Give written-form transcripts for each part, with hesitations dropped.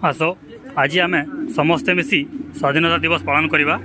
आस आज आम समस्ते मिसी स्वाधीनता दिवस पालन करवा।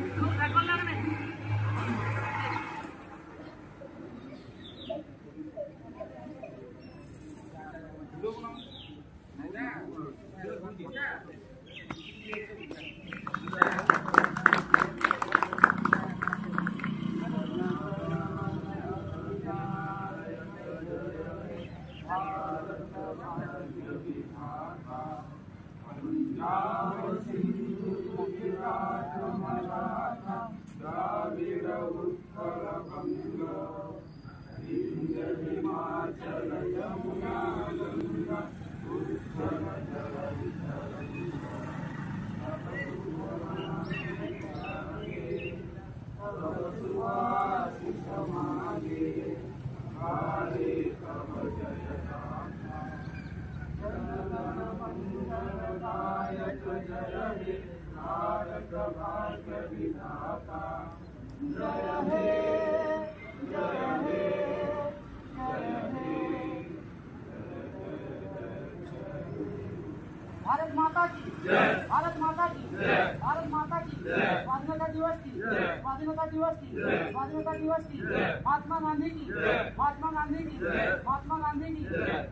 भारत माता की जय। भारत माता की जय। भारत माता की जय। स्वाधीनता दिवस की जय। स्वाधीनता दिवस की जय। स्वाधीनता दिवस की जय। महात्मा गांधी की जय। महात्मा गांधी की जय। महात्मा गांधी की जय।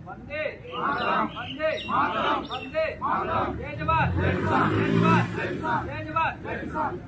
वंदे मातरम, वंदे मातरम, वंदे मातरम। जय जवान, जय किसान, जय जवान, जय किसान, जय जवान, जय किसान।